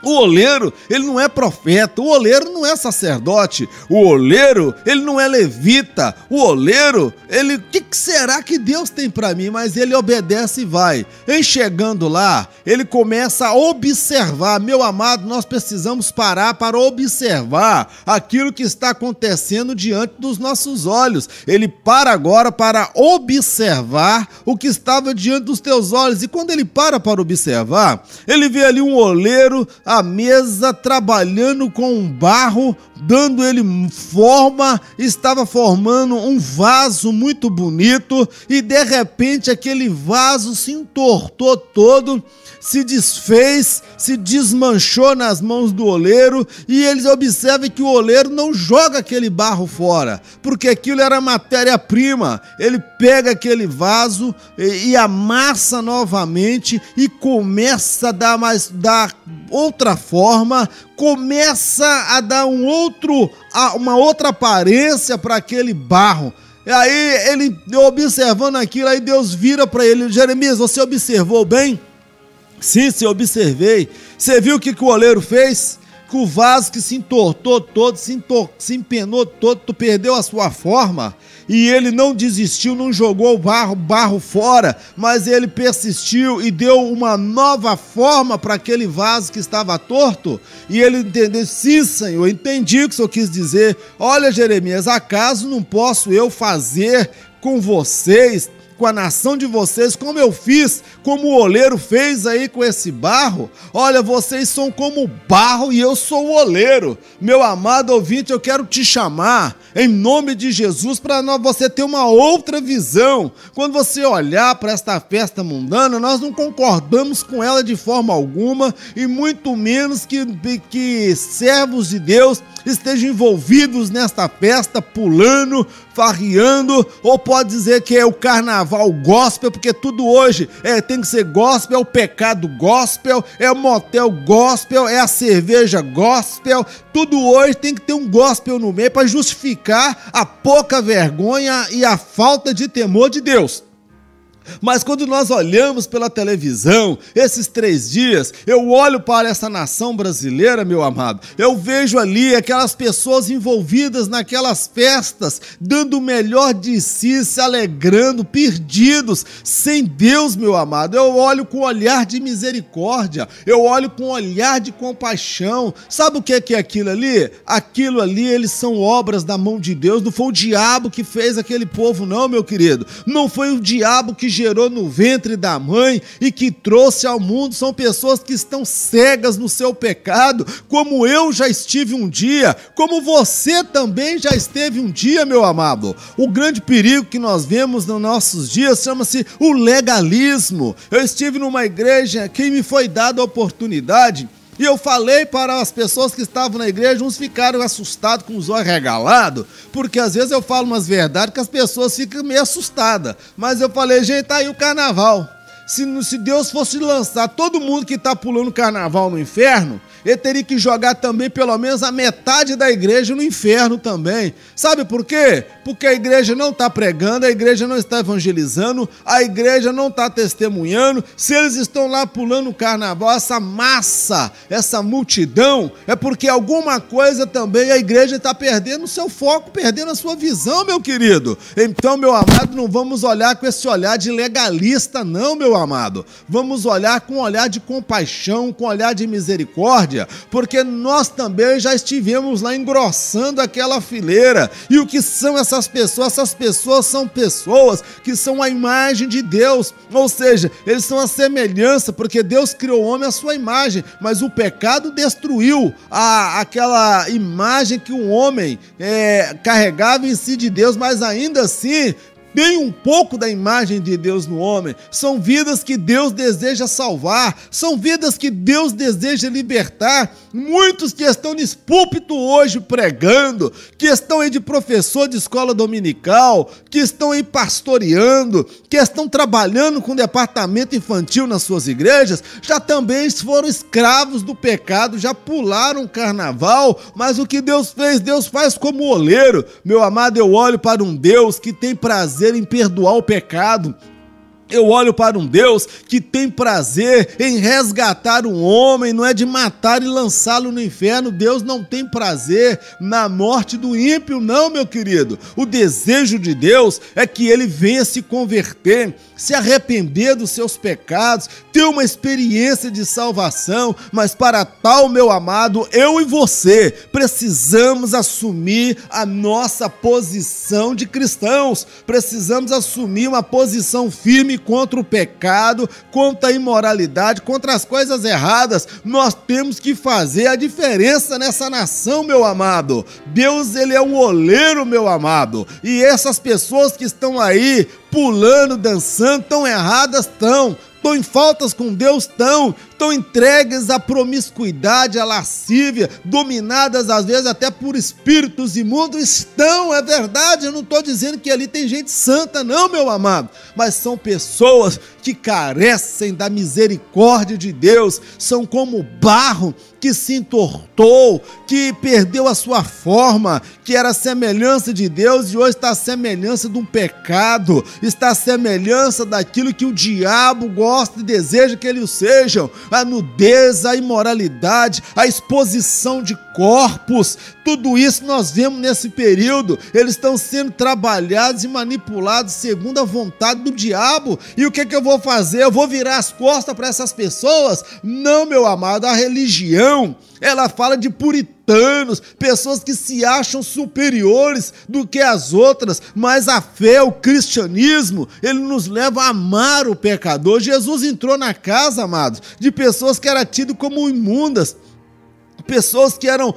O oleiro, ele não é profeta, o oleiro não é sacerdote, o oleiro, ele não é levita, o oleiro, ele, o que será que Deus tem para mim? Mas ele obedece e vai. Em chegando lá, ele começa a observar. Meu amado, nós precisamos parar para observar aquilo que está acontecendo diante dos nossos olhos. Ele para agora para observar o que estava diante dos teus olhos, e quando ele para observar, ele vê ali um oleiro à mesa, trabalhando com um barro, dando ele forma, estava formando um vaso muito bonito, e de repente aquele vaso se entortou todo, se desfez, se desmanchou nas mãos do oleiro, e eles observam que o oleiro não joga aquele barro fora, porque aquilo era matéria-prima. Ele pega aquele vaso e amassa novamente e começa a dar outra forma, começa a dar uma outra aparência para aquele barro. E aí ele observando aquilo, aí Deus vira para ele: Jeremias, você observou bem? Sim, eu observei. Você viu o que o oleiro fez? Que o vaso que se entortou todo, se empenou todo, tu perdeu a sua forma. E ele não desistiu, não jogou o barro fora, mas ele persistiu e deu uma nova forma para aquele vaso que estava torto. E ele entendeu: sim, Senhor, entendi o que o Senhor quis dizer. Olha, Jeremias, acaso não posso eu fazer com vocês, com a nação de vocês, como eu fiz, como o oleiro fez aí com esse barro? Olha, vocês são como barro e eu sou o oleiro. Meu amado ouvinte, eu quero te chamar, em nome de Jesus, para você ter uma outra visão. Quando você olhar para esta festa mundana, nós não concordamos com ela de forma alguma, e muito menos que servos de Deus estejam envolvidos nesta festa, pulando, farreando, ou pode dizer que é o carnaval gospel, porque tudo hoje tem que ser gospel, é o pecado gospel, é o motel gospel, é a cerveja gospel, tudo hoje tem que ter um gospel no meio para justificar a pouca vergonha e a falta de temor de Deus. Mas quando nós olhamos pela televisão, esses 3 dias, eu olho para essa nação brasileira, meu amado, eu vejo ali aquelas pessoas envolvidas naquelas festas, dando o melhor de si, se alegrando, perdidos, sem Deus, meu amado. Eu olho com olhar de misericórdia, eu olho com olhar de compaixão. Sabe o que é aquilo ali? Aquilo ali, eles são obras da mão de Deus. Não foi o diabo que fez aquele povo, não, meu querido. Não foi o diabo que gerou no ventre da mãe e que trouxe ao mundo. São pessoas que estão cegas no seu pecado, como eu já estive um dia, como você também já esteve um dia, meu amado. O grande perigo que nós vemos nos nossos dias chama-se o legalismo. Eu estive numa igreja que me foi dada a oportunidade, e eu falei para as pessoas que estavam na igreja, uns ficaram assustados com os olhos regalados, porque às vezes eu falo umas verdades que as pessoas ficam meio assustadas. Mas eu falei: gente, tá aí o carnaval. Se Deus fosse lançar todo mundo que está pulando carnaval no inferno, ele teria que jogar também pelo menos a metade da igreja no inferno também. Sabe por quê? Porque a igreja não está pregando, a igreja não está evangelizando, a igreja não está testemunhando. Se eles estão lá pulando o carnaval, essa massa, essa multidão, é porque alguma coisa também a igreja está perdendo o seu foco, perdendo a sua visão, meu querido. Então, meu amado, não vamos olhar com esse olhar de legalista, não, meu amado. Vamos olhar com um olhar de compaixão, com um olhar de misericórdia, porque nós também já estivemos lá engrossando aquela fileira. E o que são essas pessoas? Essas pessoas são pessoas que são a imagem de Deus, ou seja, eles são a semelhança, porque Deus criou o homem à sua imagem, mas o pecado destruiu aquela imagem que o homem carregava em si de Deus, mas ainda assim tem um pouco da imagem de Deus no homem. São vidas que Deus deseja salvar, são vidas que Deus deseja libertar. Muitos que estão nesse púlpito hoje pregando, que estão aí de professor de escola dominical, que estão aí pastoreando, que estão trabalhando com departamento infantil nas suas igrejas, já também foram escravos do pecado, já pularam o carnaval, mas o que Deus fez, Deus faz como oleiro. Meu amado, eu olho para um Deus que tem prazer em perdoar o pecado. Eu olho para um Deus que tem prazer em resgatar um homem, não é de matar e lançá-lo no inferno. Deus não tem prazer na morte do ímpio, não, meu querido. O desejo de Deus é que ele venha se converter, se arrepender dos seus pecados, ter uma experiência de salvação. Mas para tal, meu amado, eu e você precisamos assumir a nossa posição de cristãos. Precisamos assumir uma posição firme contra o pecado, contra a imoralidade, contra as coisas erradas. Nós temos que fazer a diferença nessa nação, meu amado. Deus, ele é um oleiro, meu amado. E essas pessoas que estão aí pulando, dançando, tão erradas, estão em faltas com Deus, estão entregues à promiscuidade, à lascívia, dominadas às vezes até por espíritos imundos. Estão, é verdade, eu não estou dizendo que ali tem gente santa não, meu amado, mas são pessoas que carecem da misericórdia de Deus, são como barro que se entortou, que perdeu a sua forma, que era a semelhança de Deus e hoje está a semelhança de um pecado, está a semelhança daquilo que o diabo gosta e deseja que eles sejam, a nudez, a imoralidade, a exposição de corpos. Tudo isso nós vemos nesse período. Eles estão sendo trabalhados e manipulados segundo a vontade do diabo. E o que eu vou fazer? Eu vou virar as costas para essas pessoas? Não, meu amado, a religião, ela fala de puritanos, pessoas que se acham superiores do que as outras, mas a fé, o cristianismo, ele nos leva a amar o pecador. Jesus entrou na casa, amados, de pessoas que eram tidas como imundas, pessoas que eram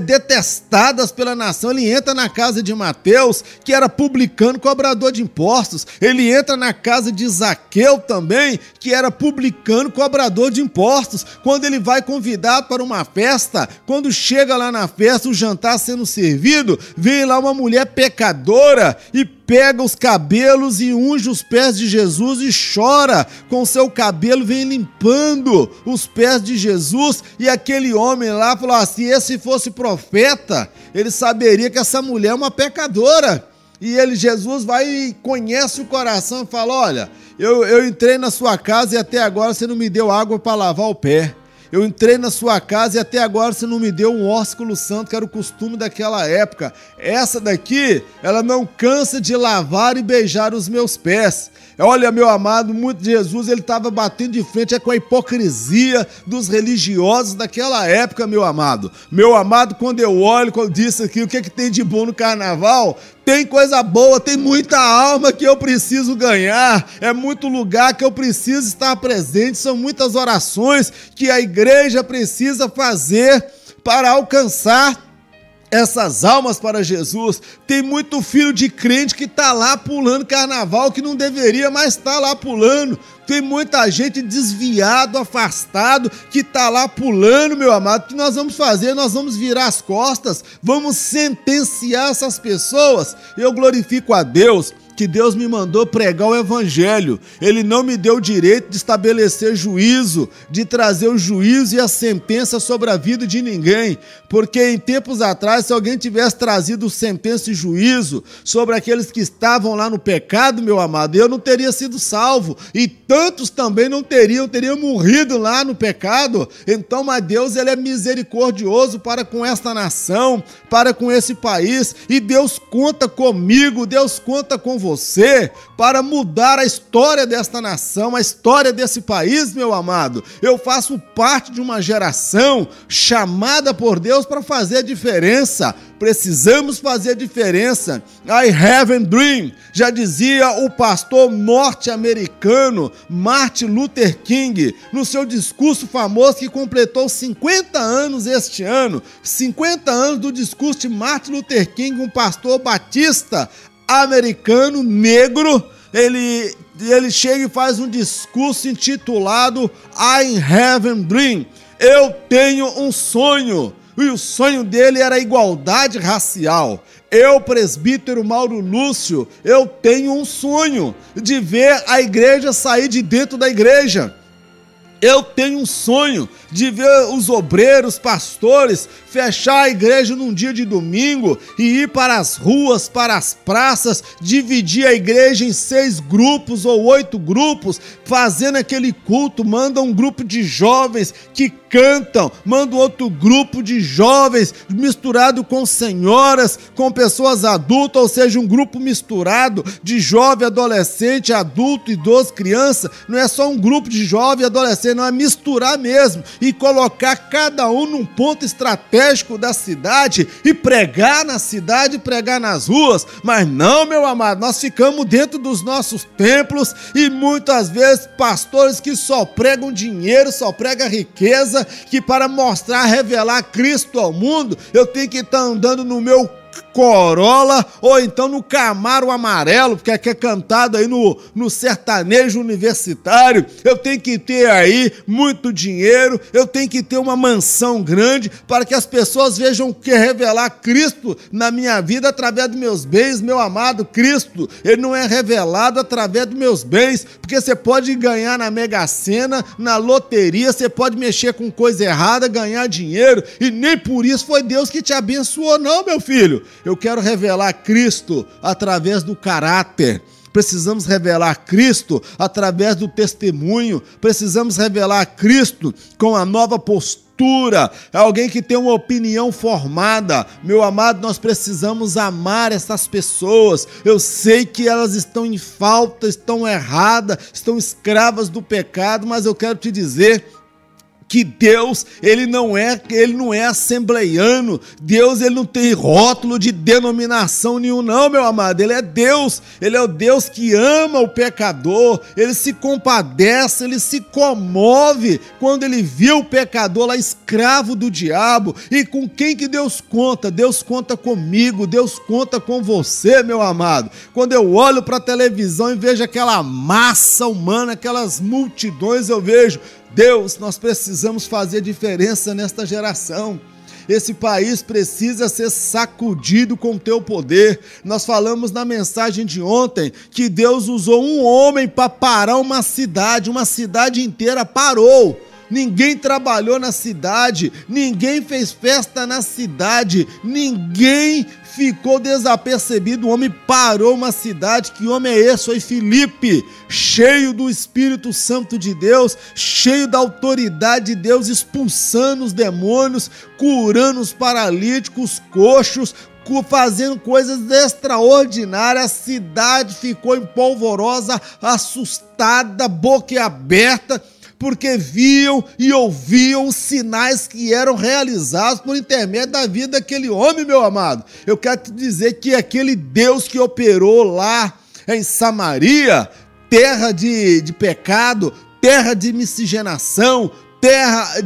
detestadas pela nação. Ele entra na casa de Mateus, que era publicano, cobrador de impostos. Ele entra na casa de Zaqueu também, que era publicano, cobrador de impostos. Quando ele vai convidado para uma festa, quando chega lá na festa, o jantar sendo servido, vem lá uma mulher pecadora e pega os cabelos e unge os pés de Jesus e chora. Com seu cabelo vem limpando os pés de Jesus. E aquele homem lá falou assim, se fosse profeta, ele saberia que essa mulher é uma pecadora. E Jesus vai e conhece o coração e fala, olha, eu entrei na sua casa e até agora você não me deu água para lavar o pé. Eu entrei na sua casa e até agora você não me deu um ósculo santo, que era o costume daquela época. Essa daqui, ela não cansa de lavar e beijar os meus pés. Olha, meu amado, muito de Jesus, ele estava batendo de frente com a hipocrisia dos religiosos daquela época, meu amado. Meu amado, quando eu olho, quando disse aqui, o que tem de bom no carnaval? Tem coisa boa, tem muita alma que eu preciso ganhar, é muito lugar que eu preciso estar presente, são muitas orações que a igreja precisa fazer para alcançar essas almas para Jesus. Tem muito filho de crente que está lá pulando carnaval, que não deveria mais estar lá pulando. Tem muita gente desviado, afastado, que está lá pulando, meu amado. O que nós vamos fazer? Nós vamos virar as costas, vamos sentenciar essas pessoas. Eu glorifico a Deus que Deus me mandou pregar o evangelho. Ele não me deu o direito de estabelecer juízo, de trazer o juízo e a sentença sobre a vida de ninguém, porque em tempos atrás, se alguém tivesse trazido sentença e juízo sobre aqueles que estavam lá no pecado, meu amado, eu não teria sido salvo, e tantos também não teriam morrido lá no pecado. Então, mas Deus, ele é misericordioso para com esta nação, para com esse país, e Deus conta comigo, Deus conta com você, para mudar a história desta nação, a história desse país, meu amado. Eu faço parte de uma geração chamada por Deus para fazer a diferença. Precisamos fazer a diferença. I have a dream, já dizia o pastor norte-americano Martin Luther King, no seu discurso famoso que completou 50 anos este ano. 50 anos do discurso de Martin Luther King, um pastor batista americano, negro. Ele chega e faz um discurso intitulado I have a dream. Eu tenho um sonho. E o sonho dele era a igualdade racial. Eu, presbítero Mauro Lúcio, eu tenho um sonho de ver a igreja sair de dentro da igreja. Eu tenho um sonho de ver os obreiros, pastores, fechar a igreja num dia de domingo e ir para as ruas, para as praças, dividir a igreja em 6 grupos ou 8 grupos, fazendo aquele culto. Manda um grupo de jovens que cantam, manda outro grupo de jovens misturado com senhoras, com pessoas adultas, ou seja, um grupo misturado de jovem, adolescente, adulto, idoso, criança. Não é só um grupo de jovem e adolescente, não, é misturar mesmo e colocar cada um num ponto estratégico da cidade e pregar na cidade, pregar nas ruas. Mas não, meu amado, nós ficamos dentro dos nossos templos e muitas vezes pastores que só pregam dinheiro, só pregam riqueza, que para mostrar, revelar Cristo ao mundo, eu tenho que estar andando no meu Corolla ou então no Camaro amarelo, porque aqui é cantado aí no sertanejo universitário. Eu tenho que ter aí muito dinheiro, eu tenho que ter uma mansão grande para que as pessoas vejam que revelar Cristo na minha vida através dos meus bens. Meu amado, Cristo, ele não é revelado através dos meus bens, porque você pode ganhar na Mega Sena, na loteria, você pode mexer com coisa errada, ganhar dinheiro, e nem por isso foi Deus que te abençoou, não, meu filho. Eu quero revelar Cristo através do caráter. Precisamos revelar Cristo através do testemunho. Precisamos revelar Cristo com a nova postura. Alguém que tem uma opinião formada. Meu amado, nós precisamos amar essas pessoas. Eu sei que elas estão em falta, estão erradas, estão escravas do pecado, mas eu quero te dizer que Deus, ele não é assembleiano. Deus, ele não tem rótulo de denominação nenhum, não, meu amado. Ele é Deus, ele é o Deus que ama o pecador, ele se compadece, ele se comove quando ele vê o pecador lá escravo do diabo. E com quem que Deus conta? Deus conta comigo, Deus conta com você, meu amado. Quando eu olho para a televisão e vejo aquela massa humana, aquelas multidões, eu vejo, Deus, nós precisamos fazer diferença nesta geração. Esse país precisa ser sacudido com o teu poder. Nós falamos na mensagem de ontem que Deus usou um homem para parar uma cidade inteira parou. Ninguém trabalhou na cidade, ninguém fez festa na cidade, ninguém ficou desapercebido. O homem parou uma cidade. Que homem é esse? Foi Filipe, cheio do Espírito Santo de Deus, cheio da autoridade de Deus, expulsando os demônios, curando os paralíticos, coxos, fazendo coisas extraordinárias. A cidade ficou empolvorosa, assustada, boca aberta, porque viam e ouviam os sinais que eram realizados por intermédio da vida daquele homem, meu amado. Eu quero te dizer que aquele Deus que operou lá em Samaria, terra de pecado, terra de miscigenação, terra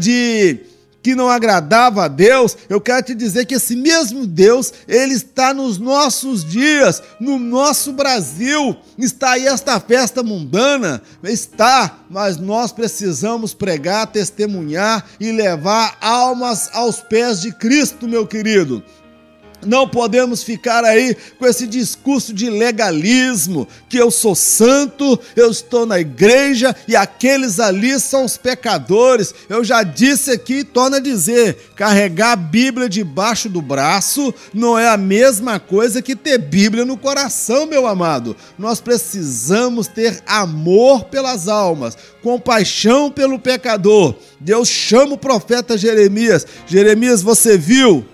que não agradava a Deus, eu quero te dizer que esse mesmo Deus, ele está nos nossos dias, no nosso Brasil. Está aí esta festa mundana? Está, mas nós precisamos pregar, testemunhar e levar almas aos pés de Cristo, meu querido. Não podemos ficar aí com esse discurso de legalismo, que eu sou santo, eu estou na igreja e aqueles ali são os pecadores. Eu já disse aqui e torno a dizer, carregar a Bíblia debaixo do braço não é a mesma coisa que ter Bíblia no coração, meu amado. Nós precisamos ter amor pelas almas, compaixão pelo pecador. Deus chama o profeta Jeremias. Jeremias, você viu?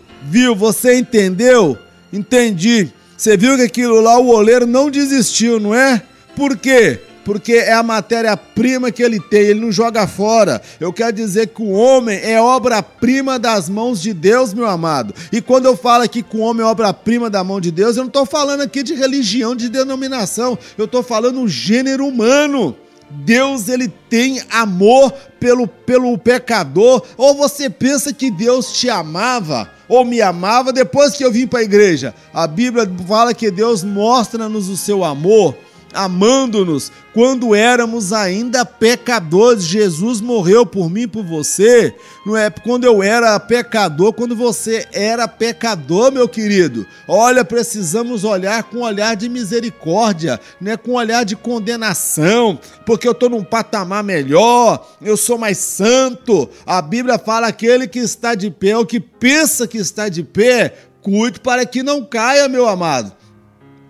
Você entendeu? Entendi. Você viu que aquilo lá, o oleiro não desistiu, não é? Por quê? Porque é a matéria-prima que ele tem, ele não joga fora. Eu quero dizer que o homem é obra-prima das mãos de Deus, meu amado. E quando eu falo aqui que o homem é obra-prima da mão de Deus, eu não estou falando aqui de religião, de denominação. Eu estou falando o gênero humano. Deus, ele tem amor pelo pecador. Ou você pensa que Deus te amava ou me amava depois que eu vim para a igreja? A Bíblia fala que Deus mostra-nos o seu amor amando-nos quando éramos ainda pecadores. Jesus morreu por mim e por você. Não é quando eu era pecador, quando você era pecador, meu querido. Olha, precisamos olhar com um olhar de misericórdia, né? Com um olhar de condenação, porque eu estou num patamar melhor, eu sou mais santo. A Bíblia fala: aquele que está de pé, o que pensa que está de pé, cuide para que não caia, meu amado.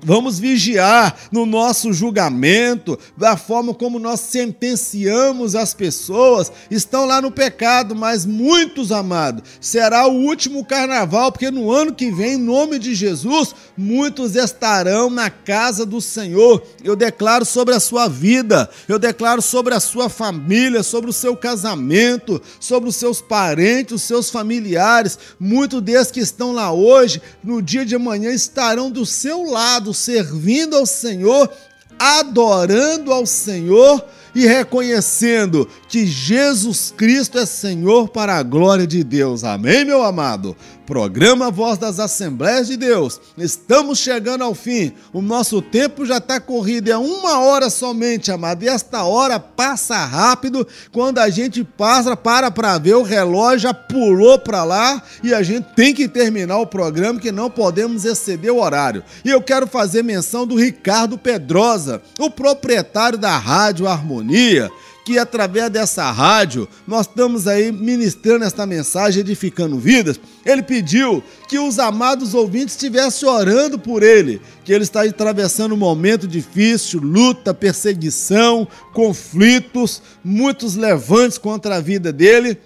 Vamos vigiar no nosso julgamento, da forma como nós sentenciamos as pessoas. Estão lá no pecado, mas muitos, amados, será o último carnaval, porque no ano que vem, em nome de Jesus, muitos estarão na casa do Senhor. Eu declaro sobre a sua vida, eu declaro sobre a sua família, sobre o seu casamento, sobre os seus parentes, os seus familiares. Muitos desses que estão lá hoje, no dia de amanhã, estarão do seu lado, servindo ao Senhor, adorando ao Senhor e reconhecendo que Jesus Cristo é Senhor para a glória de Deus. Amém, meu amado? Programa Voz das Assembleias de Deus. Estamos chegando ao fim. O nosso tempo já está corrido. É 1 hora somente, amado. E esta hora passa rápido. Quando a gente passa, para ver, o relógio já pulou para lá e a gente tem que terminar o programa, que não podemos exceder o horário. E eu quero fazer menção do Ricardo Pedrosa, o proprietário da Rádio Harmonia, que através dessa rádio nós estamos aí ministrando esta mensagem, edificando vidas. Ele pediu que os amados ouvintes estivessem orando por ele, que ele está atravessando um momento difícil, luta, perseguição, conflitos, muitos levantes contra a vida dele.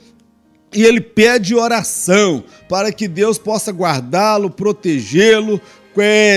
E ele pede oração para que Deus possa guardá-lo, protegê-lo,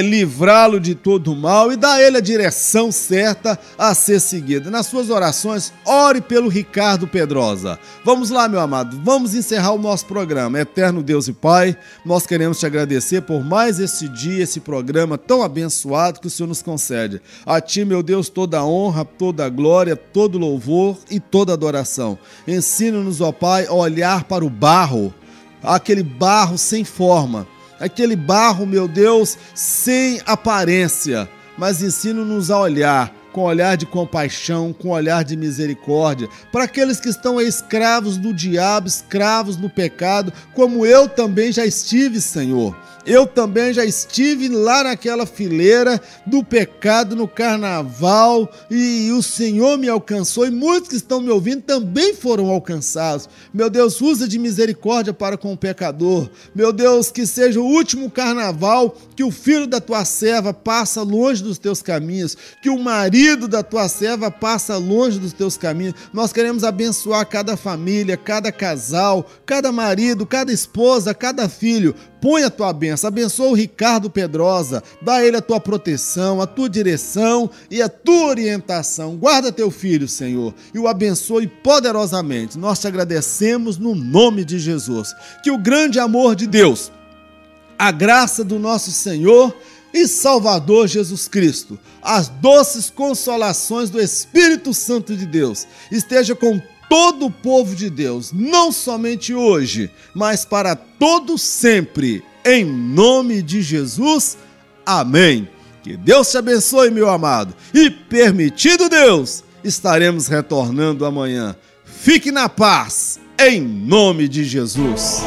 livrá-lo de todo o mal e dar a ele a direção certa a ser seguida. Nas suas orações, ore pelo Ricardo Pedrosa. Vamos lá, meu amado, vamos encerrar o nosso programa. Eterno Deus e Pai, nós queremos te agradecer por mais esse dia, esse programa tão abençoado que o Senhor nos concede. A ti, meu Deus, toda a honra, toda a glória, todo louvor e toda adoração. Ensina-nos, ó Pai, a olhar para o barro, aquele barro sem forma, aquele barro, meu Deus, sem aparência, mas ensina-nos a olhar com olhar de compaixão, com olhar de misericórdia, para aqueles que estão escravos do diabo, escravos do pecado, como eu também já estive, Senhor. Eu também já estive lá naquela fileira do pecado no carnaval e o Senhor me alcançou e muitos que estão me ouvindo também foram alcançados. Meu Deus, usa de misericórdia para com o pecador. Meu Deus, que seja o último carnaval que o filho da tua serva passa longe dos teus caminhos, que o marido da tua serva passa longe dos teus caminhos. Nós queremos abençoar cada família, cada casal, cada marido, cada esposa, cada filho. Põe a tua bênção, abençoa o Ricardo Pedrosa, dá a ele a tua proteção, a tua direção e a tua orientação. Guarda teu filho, Senhor, e o abençoe poderosamente. Nós te agradecemos no nome de Jesus. Que o grande amor de Deus, a graça do nosso Senhor e Salvador Jesus Cristo, as doces consolações do Espírito Santo de Deus, esteja com todo o povo de Deus, não somente hoje, mas para todo sempre, em nome de Jesus, amém. Que Deus te abençoe, meu amado, e permitido Deus, estaremos retornando amanhã. Fique na paz, em nome de Jesus.